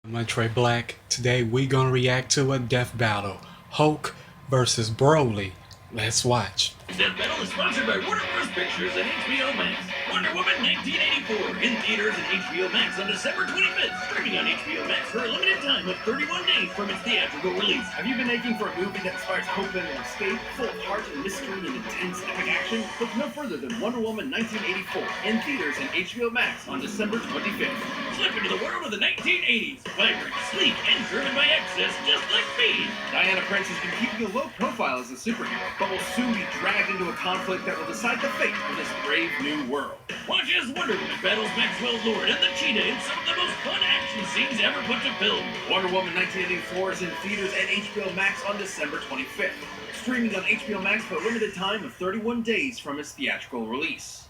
I'm Trey Black. Today we gonna react to a death battle. Hulk versus Broly. Let's watch. Death Battle is sponsored by Warner Bros. Pictures and HBO Max. Wonder Woman 1984 in theaters and HBO Max on December 25th. Streaming on HBO Max for a limited time of 31 days from its theatrical release. Have you been aching for a movie that inspires hope and escape, full of heart and mystery and intense epic action? Look no further than Wonder Woman 1984 in theaters and HBO Max on December 25th. Slip into the world of the 1980s. Vibrant, sleek, and driven by excess, just like me. Diana Prince has been keeping a low profile as a superhero, but will soon be dragged into a conflict that will decide the fate of this brave new world. Watch as Wonder Woman battles Maxwell Lord and the Cheetah in some of the most fun action scenes ever put to film. Wonder Woman 1984 is in theaters and HBO Max on December 25th. Streaming on HBO Max for a limited time of 31 days from its theatrical release.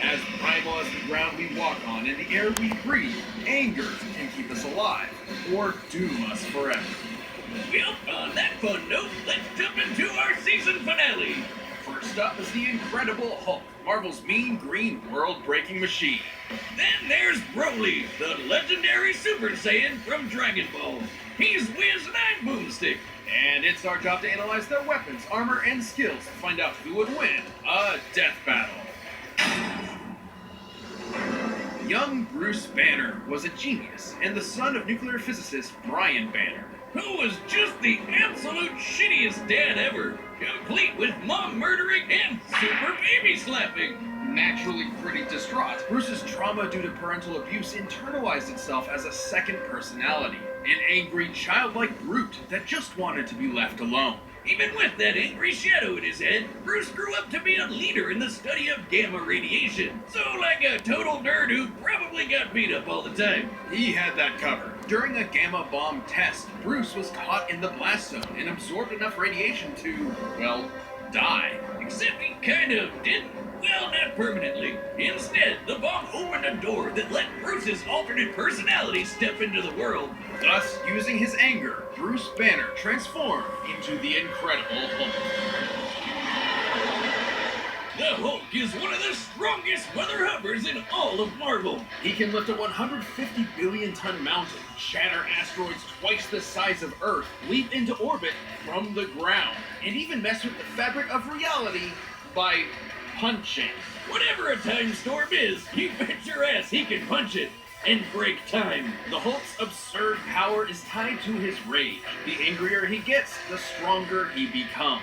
As primal as the ground we walk on and the air we breathe, anger can keep us alive or doom us forever. Well, on that fun note, let's jump into our season finale. First up is the Incredible Hulk, Marvel's mean green world-breaking machine. Then there's Broly, the legendary Super Saiyan from Dragon Ball. He's Wiz and I'm Boomstick. And it's our job to analyze their weapons, armor, and skills to find out who would win a death battle. Young Bruce Banner was a genius and the son of nuclear physicist Brian Banner, who was just the absolute shittiest dad ever, complete with mom murdering and super baby slapping. Naturally pretty distraught, Bruce's trauma due to parental abuse internalized itself as a second personality, an angry, childlike brute that just wanted to be left alone. Even with that angry shadow in his head, Bruce grew up to be a leader in the study of gamma radiation. So like a total nerd who probably got beat up all the time. He had that covered. During a gamma bomb test, Bruce was caught in the blast zone and absorbed enough radiation to, well, die. Except he kind of didn't. Well, not permanently. Instead, the bomb opened a door that let Bruce's alternate personality step into the world. Thus, using his anger, Bruce Banner transformed into the Incredible Hulk. The Hulk is one of the strongest weather hovers in all of Marvel. He can lift a 150 billion ton mountain, shatter asteroids twice the size of Earth, leap into orbit from the ground, and even mess with the fabric of reality by punching. Whatever a time storm is, you bet your ass he can punch it and break time. The Hulk's absurd power is tied to his rage. The angrier he gets, the stronger he becomes.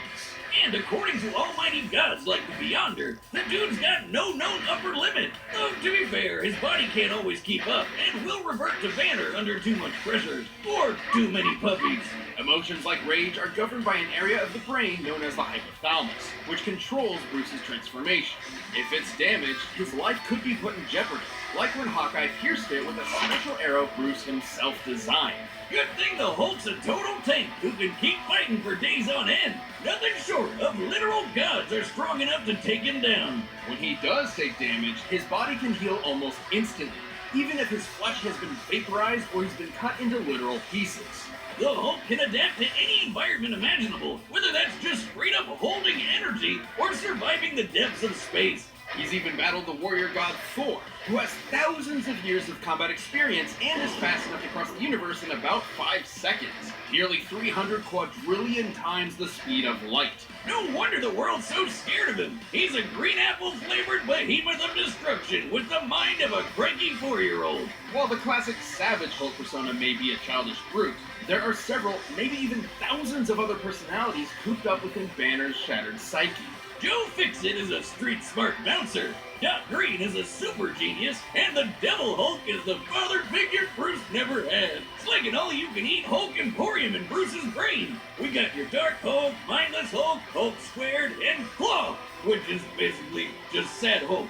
And according to almighty gods like the Beyonder, the dude's got no known upper limit. Though, to be fair, his body can't always keep up and will revert to Banner under too much pressure or too many puppies. Emotions like rage are governed by an area of the brain known as the hypothalamus, which controls Bruce's transformation. If it's damaged, his life could be put in jeopardy, like when Hawkeye pierced it with a special arrow Bruce himself designed. Good thing the Hulk's a total tank who can keep fighting for days on end. Nothing short of literal gods are strong enough to take him down. When he does take damage, his body can heal almost instantly, even if his flesh has been vaporized or he's been cut into literal pieces. The Hulk can adapt to any environment imaginable, whether that's just straight up holding energy or surviving the depths of space. He's even battled the warrior god Thor, who has thousands of years of combat experience and is fast enough to cross the universe in about 5 seconds, nearly 300 quadrillion times the speed of light. No wonder the world's so scared of him. He's a green apple flavored behemoth of destruction with the mind of a cranky 4-year-old. While the classic Savage Hulk persona may be a childish brute, there are several, maybe even thousands of other personalities cooped up within Banner's shattered psyche. Joe Fixit is a street-smart bouncer, Doc Green is a super genius, and the Devil Hulk is the father figure Bruce never had. It's like an all-you-can-eat Hulk Emporium in Bruce's brain. We got your Dark Hulk, Mindless Hulk, Hulk Squared, and Claw, which is basically just Sad Hulk.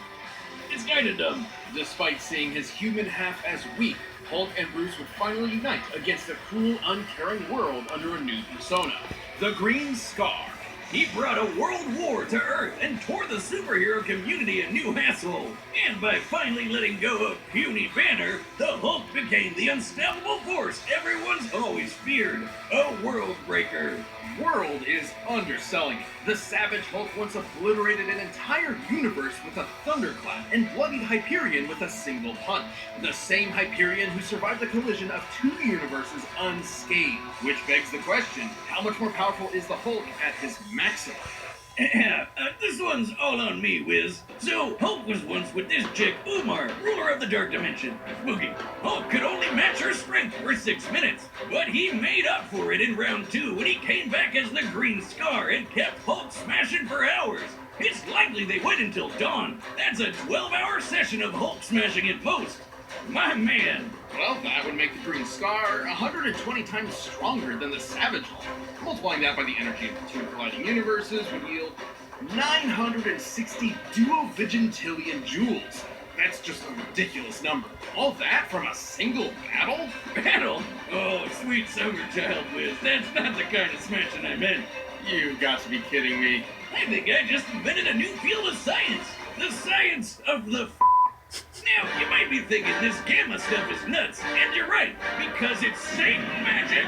It's kinda dumb. Despite seeing his human half as weak, Hulk and Bruce would finally unite against a cruel, uncaring world under a new persona, the Green Scar. He brought a world war to Earth and tore the superhero community a new asshole. And by finally letting go of puny Banner, the Hulk became the unstoppable force everyone's always feared. A world breaker. World is underselling it. The Savage Hulk once obliterated an entire universe with a thunderclap and bloodied Hyperion with a single punch. The same Hyperion who survived the collision of two universes unscathed. Which begs the question, how much more powerful is the Hulk at his maximum? This one's all on me, Wiz. So, Hulk was once with this chick, Umar, ruler of the Dark Dimension. Spooky. Hulk could only match her strength for 6 minutes, but he made up for it in round 2 when he came back as the Green Scar and kept Hulk smashing for hours. It's likely they went until dawn. That's a 12-hour session of Hulk smashing in post. My man. Well, that would make the Green Scar 120 times stronger than the Savage Hulk. Multiplying that by the energy of the two colliding universes would yield 960 duovigintillion joules. That's just a ridiculous number. All that from a single battle? Battle? Oh, sweet summer child, Wiz. That's not the kind of smashing I meant. You've got to be kidding me. I think I just invented a new field of science. The science of the Now, you might be thinking this gamma stuff is nuts, and you're right, because it's Satan magic.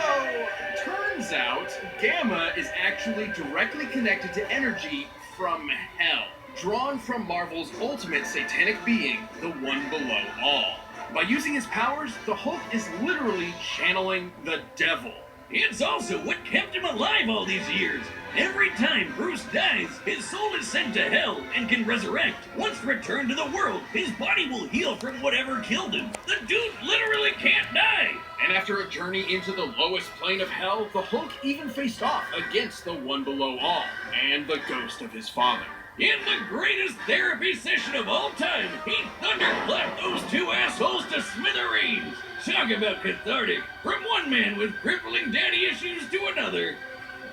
So, turns out, gamma is actually directly connected to energy from hell, drawn from Marvel's ultimate satanic being, the One Below All. By using his powers, the Hulk is literally channeling the devil. It's also what kept him alive all these years. Every time Bruce dies, his soul is sent to hell and can resurrect. Once returned to the world, his body will heal from whatever killed him. The dude literally can't die. And after a journey into the lowest plane of hell, the Hulk even faced off against the One Below All and the ghost of his father. In the greatest therapy session of all time, he thunderclapped those two assholes to smithereens. Talk about cathartic. From one man with crippling daddy issues to another.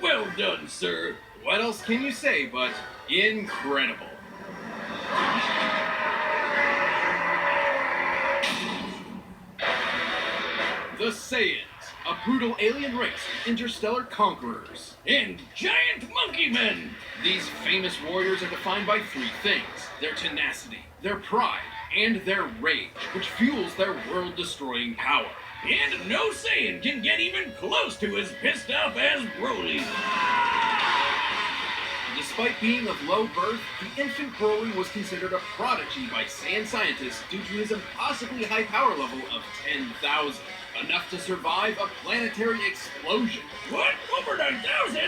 Well done, sir. What else can you say but incredible? The Saiyans, a brutal alien race of interstellar conquerors. And giant monkey men. These famous warriors are defined by three things: their tenacity, their pride, and their rage, which fuels their world-destroying power. And no Saiyan can get even close to as pissed off as Broly. Despite being of low birth, the infant Broly was considered a prodigy by Saiyan scientists due to his impossibly high power level of 10,000, enough to survive a planetary explosion. What? Over 9,000?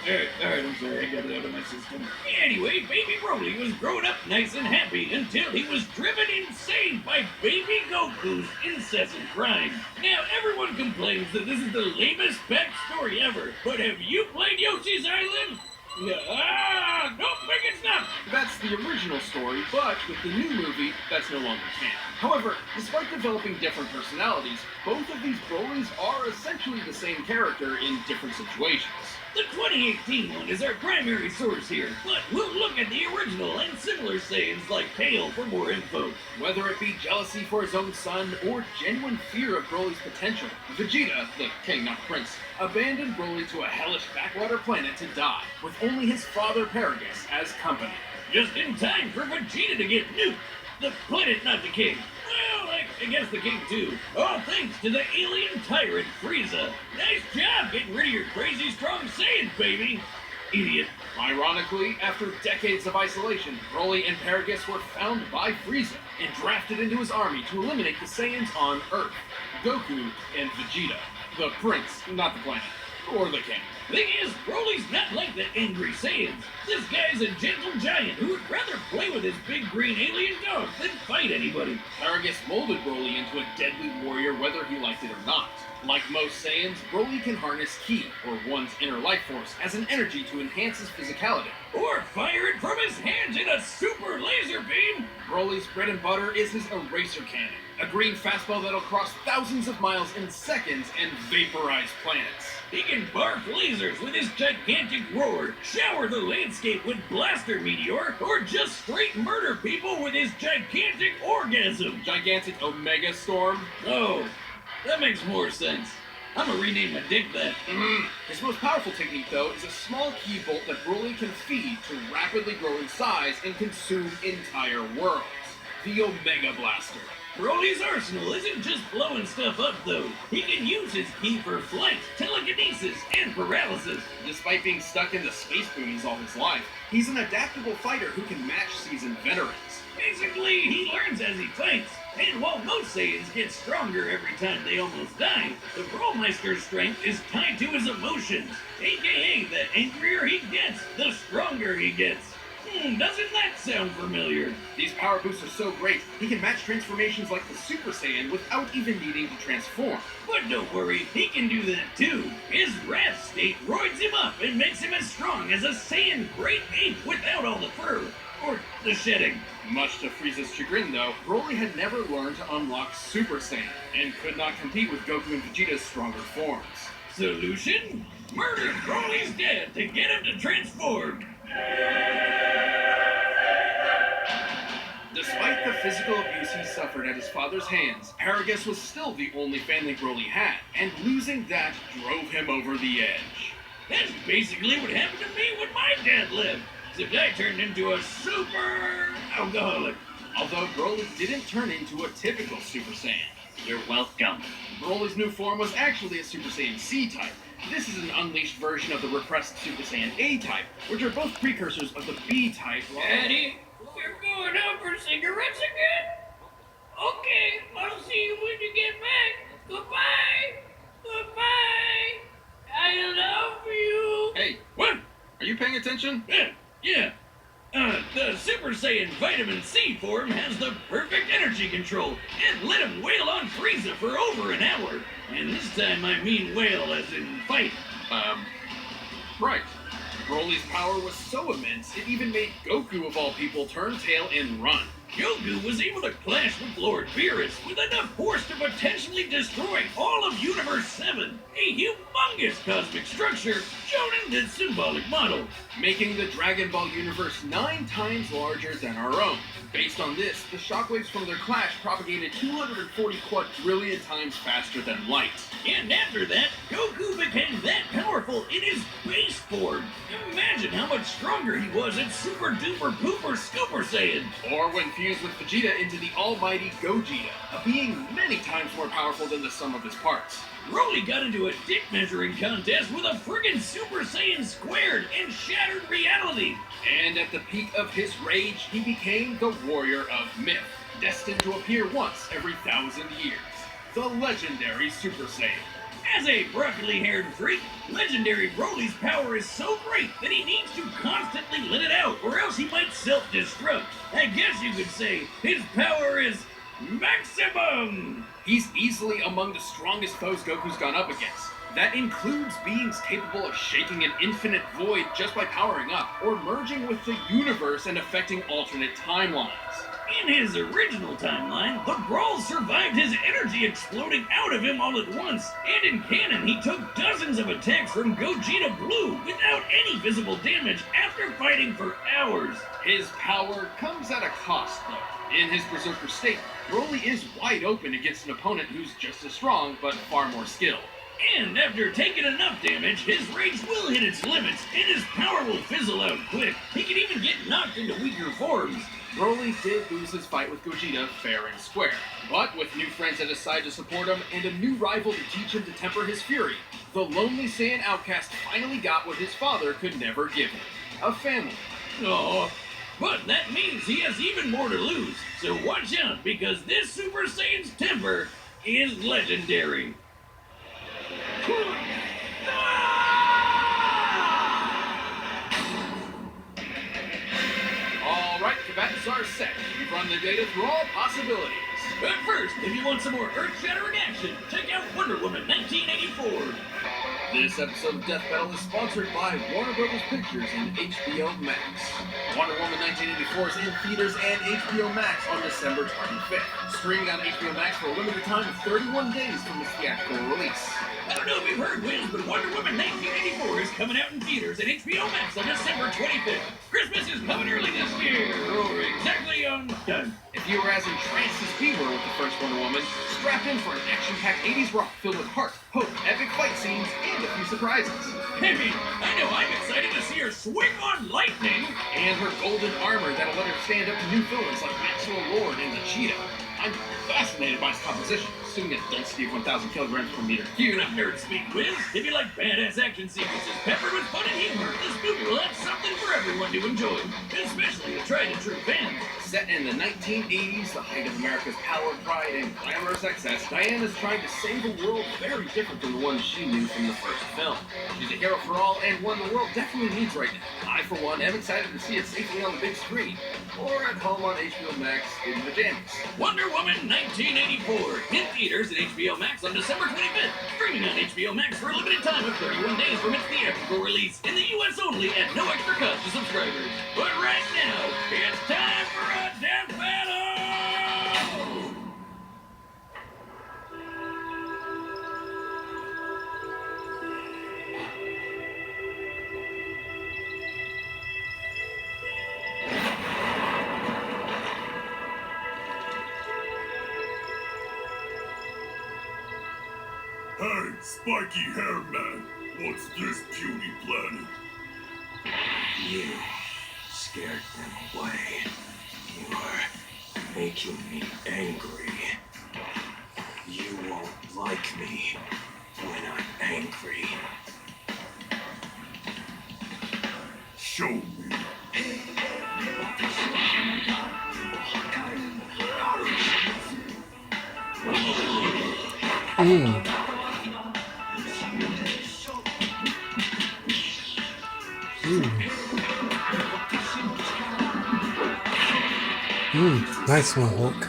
Alright, I'm sorry, I got it out of my system. Anyway, baby Broly was growing up nice and happy until he was driven insane by baby Goku's incessant crying. Now, everyone complains that this is the lamest backstory ever, but have you played Yoshi's Island? Don't make it stop! That's the original story, but with the new movie, that's no longer canon. However, despite developing different personalities, both of these Brolys are essentially the same character in different situations. The 2018 one is our primary source here, but we'll look at the original and similar Saiyans like Kale for more info. Whether it be jealousy for his own son or genuine fear of Broly's potential, Vegeta, the king not prince, abandoned Broly to a hellish backwater planet to die, with only his father Paragus as company. Just in time for Vegeta to get nuked. The planet, not the king. Well, I guess the king too. All thanks to the alien tyrant Frieza. Nice job getting rid of your crazy strong Saiyans, baby. Idiot. Ironically, after decades of isolation, Broly and Paragus were found by Frieza and drafted into his army to eliminate the Saiyans on Earth. Goku and Vegeta. The prince, not the planet. Or the king. Thing is, Broly's not like the angry Saiyans. This guy's a gentle giant who would rather play with his big green alien dog than fight anybody. Paragus molded Broly into a deadly warrior whether he liked it or not. Like most Saiyans, Broly can harness Ki, or one's inner life force, as an energy to enhance his physicality. Or fire it from his hands in a super laser beam. Broly's bread and butter is his eraser cannon, a green fastball that'll cross thousands of miles in seconds and vaporize planets. He can barf lasers with his gigantic roar, shower the landscape with blaster meteor, or just straight murder people with his gigantic orgasm. Gigantic Omega Storm. Oh, that makes more sense. I'm gonna rename my dick that. His most powerful technique, though, is a small key bolt that Broly can feed to rapidly grow in size and consume entire worlds. The Omega Blaster. Broly's arsenal isn't just blowing stuff up, though. He can use his key for flight, telekinesis, and paralysis. Despite being stuck in the space boonies all his life, he's an adaptable fighter who can match seasoned veterans. Basically, he learns as he fights. And while most Saiyans get stronger every time they almost die, the Brawlmeister's strength is tied to his emotions. AKA, the angrier he gets, the stronger he gets. Doesn't that sound familiar? These power boosts are so great, he can match transformations like the Super Saiyan without even needing to transform. But don't worry, he can do that too. His wrath state roids him up and makes him as strong as a Saiyan Great Ape without all the fur. Or the shedding. Much to Frieza's chagrin, though, Broly had never learned to unlock Super Saiyan, and could not compete with Goku and Vegeta's stronger forms. Solution? Murder Broly's dad to get him to transform. Despite the physical abuse he suffered at his father's hands, Paragus was still the only family Broly had, and losing that drove him over the edge. That's basically what happened to me when my dad lived. Except I turned into a super alcoholic. Although Broly didn't turn into a typical Super Saiyan. You're welcome. Broly's new form was actually a Super Saiyan C-type. This is an unleashed version of the repressed Super Saiyan A-type, which are both precursors of the B-type. Daddy, we're going out for cigarettes again? Okay, I'll see you when you get back. Goodbye. Goodbye. I love you. Hey, What? are you paying attention? Yeah. The Super Saiyan Vitamin C form has the perfect energy control and let him wail on Frieza for over an hour. And this time I mean wail as in fight. Right. Broly's power was so immense, it even made Goku, of all people, turn tail and run. Goku was able to clash with Lord Beerus with enough force to potentially destroy all of Universe 7, a humongous cosmic structure shown in this symbolic model. Making the Dragon Ball universe 9 times larger than our own. Based on this, the shockwaves from their clash propagated 240 quadrillion times faster than light. And after that, Goku became that powerful in his base form. Imagine how much stronger he was in Super Duper Pooper Scooper Saiyan. Or when fused with Vegeta into the almighty Gogeta, a being many times more powerful than the sum of his parts. Broly got into a dick measuring contest with a friggin' Super Saiyan squared and shattered reality. And at the peak of his rage, he became the Warrior of Myth, destined to appear once every 1,000 years. The legendary Super Saiyan. As a broccoli-haired freak, legendary Broly's power is so great that he needs to constantly let it out, or else he might self-destruct. I guess you could say his power is maximum! He's easily among the strongest foes Goku's gone up against. That includes beings capable of shaking an infinite void just by powering up, or merging with the universe and affecting alternate timelines. In his original timeline, the Brawl survived his energy exploding out of him all at once, and in canon he took dozens of attacks from Gogeta Blue without any visible damage after fighting for hours. His power comes at a cost, though. In his Berserker state, Broly is wide open against an opponent who's just as strong, but far more skilled. And after taking enough damage, his rage will hit its limits, and his power will fizzle out quick. He can even get knocked into weaker forms. Broly did lose his fight with Gogeta fair and square, but with new friends at his side to support him and a new rival to teach him to temper his fury, the lonely Saiyan outcast finally got what his father could never give him: a family. Oh, but that means he has even more to lose, so watch out, because this Super Saiyan's temper is legendary. Alright, combatants are set. We've run the data through all possibilities. But first, if you want some more earth-shattering action, check out Wonder Woman 1984. This episode of Death Battle is sponsored by Warner Bros. Pictures and HBO Max. Wonder Woman 1984 is in theaters and HBO Max on December 25th. Streaming on HBO Max for a limited time of 31 days from its theatrical release. I don't know if you've heard, Wiz, but Wonder Woman 1984 is coming out in theaters and HBO Max on December 25th. Christmas is coming early this year, or exactly on time. If If you were as entranced as we were with the first Wonder Woman, strap in for an action-packed 80s rock filled with heart, hope, epic fight scenes, and a few surprises. I mean, I know I'm excited to see her swing on lightning. And her golden armor that'll let her stand up to new villains like Maxwell Lord and the Cheetah. I'm fascinated by its composition, assuming it don't Steve 1,000 kilograms per meter You cubed. know, nerd speak whiz. If you like badass action sequences peppered with fun and humor, this movie will have something for everyone to enjoy, especially the tried and true fans. Set in the 1980s, the height of America's power, pride, and glamorous excess, Diane is trying to save a world very different than the one she knew from the first film. She's a hero for all, and one the world definitely needs right now. I, for one, am excited to see it safely on the big screen, or at home on HBO Max in pajamas. Wonder Woman 1984, in theaters at HBO Max on December 25th. Streaming on HBO Max for a limited time of 31 days from its theatrical release in the US only at no extra cost to subscribers. But right now, it's time for a death battle! Hey, spiky hair man, what's this beauty planet? You scared them away. You are making me angry. You won't like me when I'm angry. Show me. Nice one, Hulk.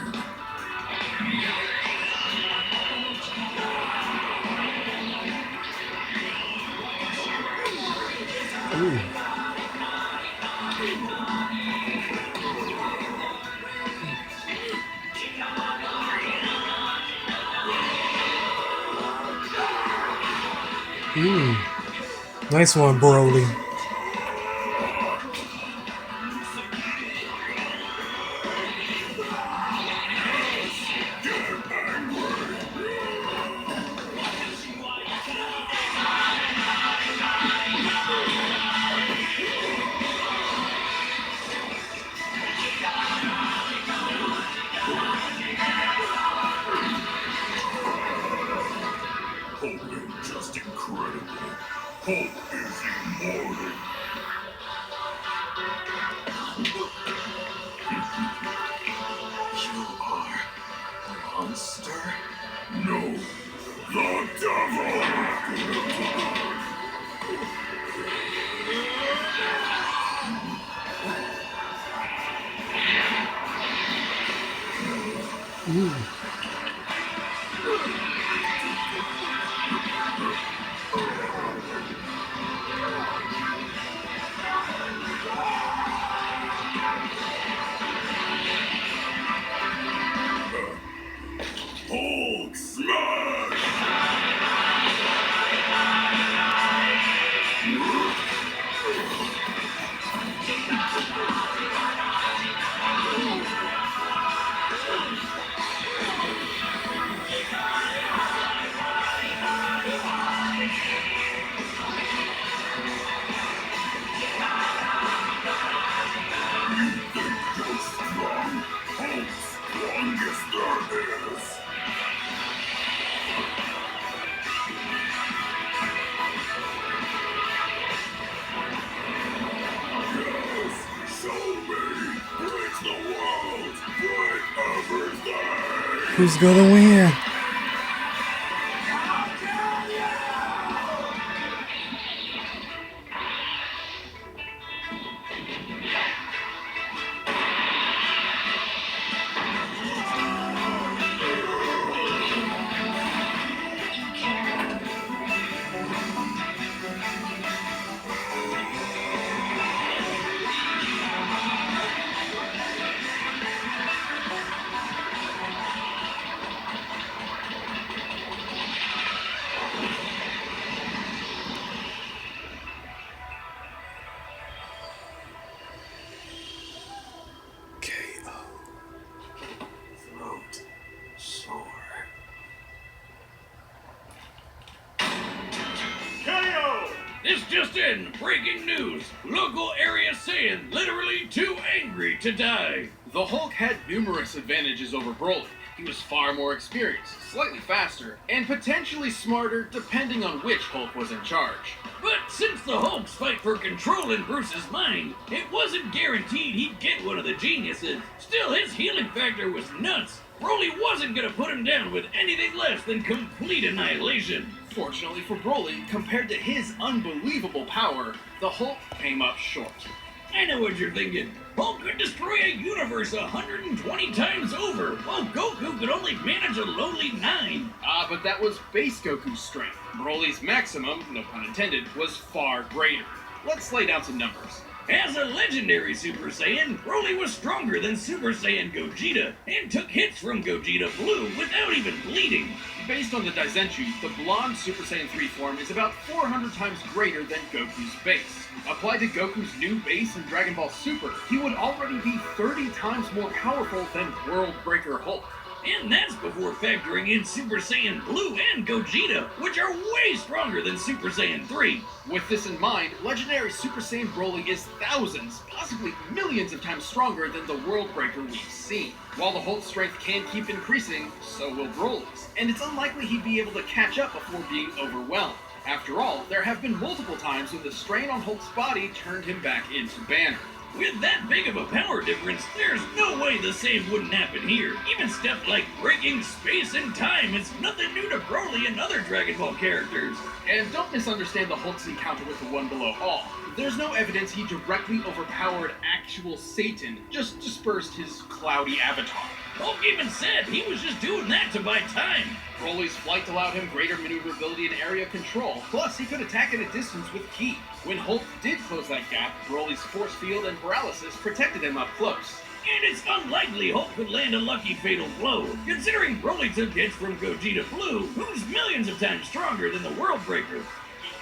Nice one, Broly. Hope is just incredible. Hope is immortal. You are a monster? No, the devil! Hulk smash! You think you're strong? Hulk's strongest there is. Yes, show me. Break the world. Break everything. Who's gonna win? Just in, breaking news. Local area Saiyan literally too angry to die. The Hulk had numerous advantages over Broly. He was far more experienced, slightly faster, and potentially smarter depending on which Hulk was in charge. But since the Hulk's fight for control in Bruce's mind, it wasn't guaranteed he'd get one of the geniuses. Still, his healing factor was nuts. Broly wasn't gonna put him down with anything less than complete annihilation. Fortunately for Broly, compared to his unbelievable power, the Hulk came up short. I know what you're thinking. Hulk could destroy a universe 120 times over, while Goku could only manage a lowly 9. But that was base Goku's strength. Broly's maximum, no pun intended, was far greater. Let's lay down some numbers. As a legendary Super Saiyan, Broly was stronger than Super Saiyan Gogeta, and took hits from Gogeta Blue without even bleeding. Based on the Daizenshuu, the blonde Super Saiyan 3 form is about 400 times greater than Goku's base. Applied to Goku's new base in Dragon Ball Super, he would already be 30 times more powerful than World Breaker Hulk. And that's before factoring in Super Saiyan Blue and Gogeta, which are way stronger than Super Saiyan 3. With this in mind, legendary Super Saiyan Broly is thousands, possibly millions of times stronger than the World Breaker we've seen. While the Hulk's strength can keep increasing, so will Broly's, and it's unlikely he'd be able to catch up before being overwhelmed. After all, there have been multiple times when the strain on Hulk's body turned him back into Banner. With that big of a power difference, there's no way the same wouldn't happen here. Even stuff like breaking space and time is nothing new to Broly and other Dragon Ball characters. And don't misunderstand the Hulk's encounter with the One Below All. There's no evidence he directly overpowered actual Satan, just dispersed his cloudy avatar. Hulk even said he was just doing that to buy time. Broly's flight allowed him greater maneuverability and area control, plus he could attack at a distance with Ki. When Hulk did close that gap, Broly's force field and paralysis protected him up close. And it's unlikely Hulk could land a lucky fatal blow, considering Broly took hits from Gogeta Blue, who's millions of times stronger than the World Breaker.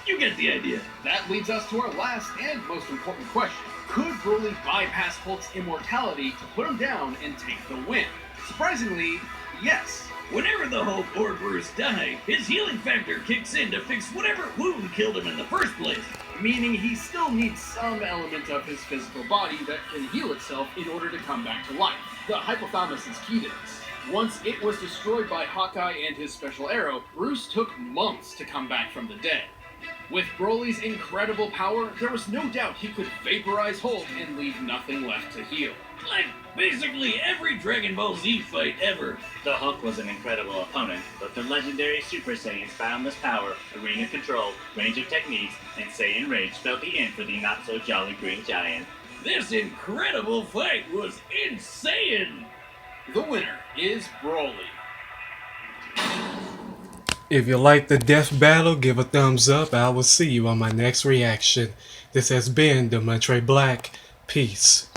You get the idea. That leads us to our last and most important question. Could Broly bypass Hulk's immortality to put him down and take the win? Surprisingly, yes. Whenever the Hulk or Bruce die, his healing factor kicks in to fix whatever wound killed him in the first place. Meaning he still needs some element of his physical body that can heal itself in order to come back to life. The hypothalamus is key to this. Once it was destroyed by Hawkeye and his special arrow, Bruce took months to come back from the dead. With Broly's incredible power, there was no doubt he could vaporize Hulk and leave nothing left to heal. Like basically every Dragon Ball Z fight ever. The Hulk was an incredible opponent, but the legendary Super Saiyan's boundless power, arena control, range of techniques, and Saiyan rage spelled the end for the not-so-jolly Green Giant. This incredible fight was insane! The winner is Broly. If you like the death battle, give a thumbs up. I will see you on my next reaction. This has been the Montre Black. Peace.